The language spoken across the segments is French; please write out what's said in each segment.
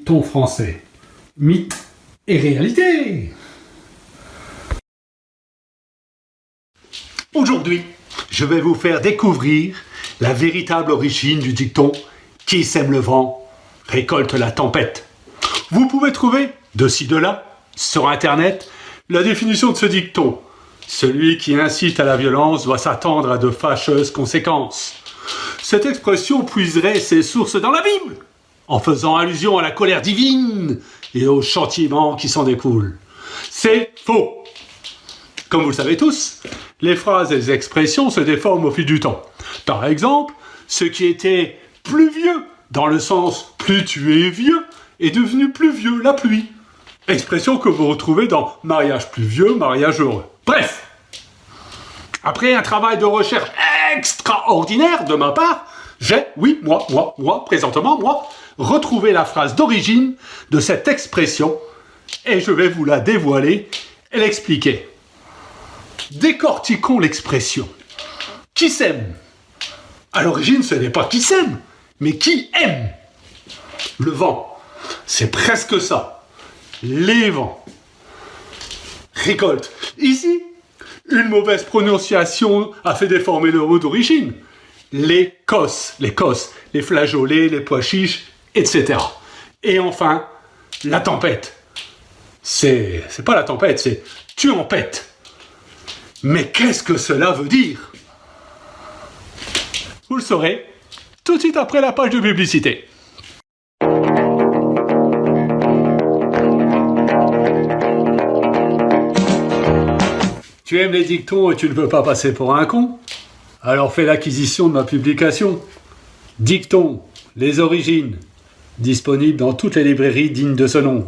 dicton français. Mythe et réalité. Aujourd'hui, je vais vous faire découvrir la véritable origine du dicton « Qui sème le vent récolte la tempête ». Vous pouvez trouver, de ci de là, sur Internet, la définition de ce dicton. Celui qui incite à la violence doit s'attendre à de fâcheuses conséquences. Cette expression puiserait ses sources dans la Bible, en faisant allusion à la colère divine et aux châtiments qui s'en découlent. C'est faux. Comme vous le savez tous, les phrases et les expressions se déforment au fil du temps. Par exemple, ce qui était pluvieux, dans le sens plus tu es vieux, est devenu pluvieux, la pluie. Expression que vous retrouvez dans mariage pluvieux, mariage heureux. Bref, après un travail de recherche extraordinaire de ma part, j'ai, présentement, retrouvé la phrase d'origine de cette expression et je vais vous la dévoiler et l'expliquer. Décortiquons l'expression. Qui sème ? À l'origine, ce n'est pas qui sème, mais qui aime. Le vent, c'est presque ça. Les vents. Récolte. Ici, une mauvaise prononciation a fait déformer le mot d'origine. Les cosses, les flageolets, les pois chiches, etc. Et enfin, la tempête. C'est pas la tempête, c'est tu en pètes. Mais qu'est-ce que cela veut dire ? Vous le saurez tout de suite après la page de publicité. Tu aimes les dictons et tu ne veux pas passer pour un con ? Alors fais l'acquisition de ma publication. Dictons, les origines, disponible dans toutes les librairies dignes de ce nom.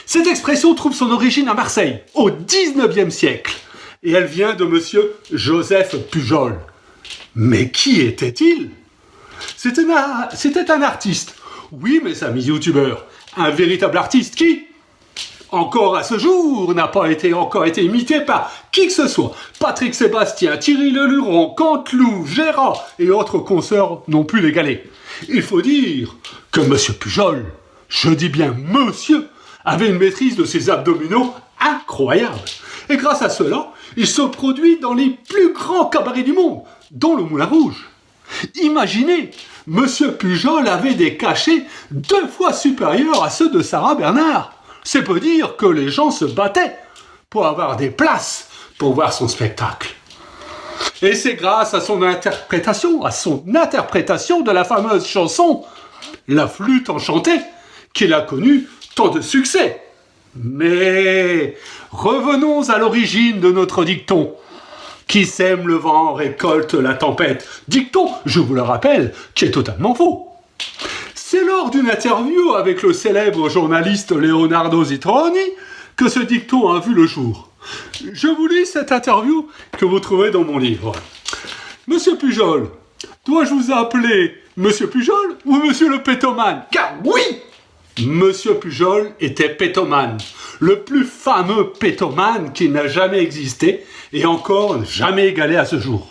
Cette expression trouve son origine à Marseille, au XIXe siècle, et elle vient de monsieur Joseph Pujol. Mais qui était-il ? C'était un artiste. Oui, mes amis youtubeurs, un véritable artiste qui, encore à ce jour, n'a pas encore été imité par qui que ce soit. Patrick Sébastien, Thierry Leluron, Canteloup, Gérard et autres consoeurs n'ont pu l'égaler. Il faut dire que monsieur Pujol, je dis bien monsieur, avait une maîtrise de ses abdominaux incroyable. Et grâce à cela, il se produit dans les plus grands cabarets du monde, dont le Moulin Rouge. Imaginez, monsieur Pujol avait des cachets 2 fois supérieurs à ceux de Sarah Bernard. C'est peu dire que les gens se battaient pour avoir des places pour voir son spectacle. Et c'est grâce à son interprétation de la fameuse chanson « La flûte enchantée » qu'il a connu tant de succès. Mais revenons à l'origine de notre dicton. Qui sème le vent récolte la tempête. Dicton, je vous le rappelle, qui est totalement faux. C'est lors d'une interview avec le célèbre journaliste Leonardo Zitroni que ce dicton a vu le jour. Je vous lis cette interview que vous trouvez dans mon livre. Monsieur Pujol, dois-je vous appeler Monsieur Pujol ou Monsieur le pétomane ? Car oui, Monsieur Pujol était pétomane, le plus fameux pétomane qui n'a jamais existé et encore jamais égalé à ce jour.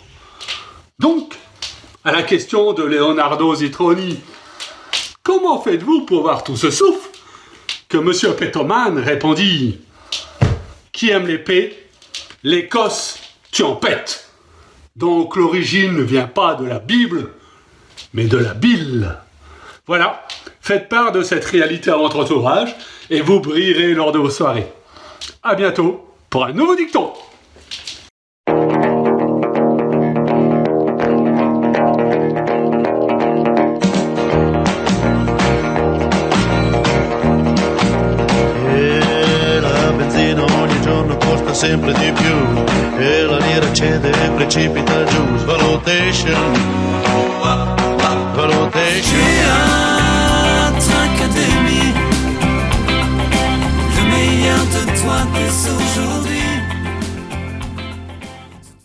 Donc, à la question de Leonardo Zitroni, comment faites-vous pour voir tout ce souffle ? Que Monsieur Pétomane répondit « Qui aime l'épée, l'Écosse, tu en pètes !» Donc l'origine ne vient pas de la Bible, mais de la bile. Voilà, faites part de cette réalité à votre entourage et vous brillerez lors de vos soirées. À bientôt pour un nouveau dicton. Sempre di più e la lira cede e precipita giù. Valutation Académie, le meilleur de toi dès aujourd'hui.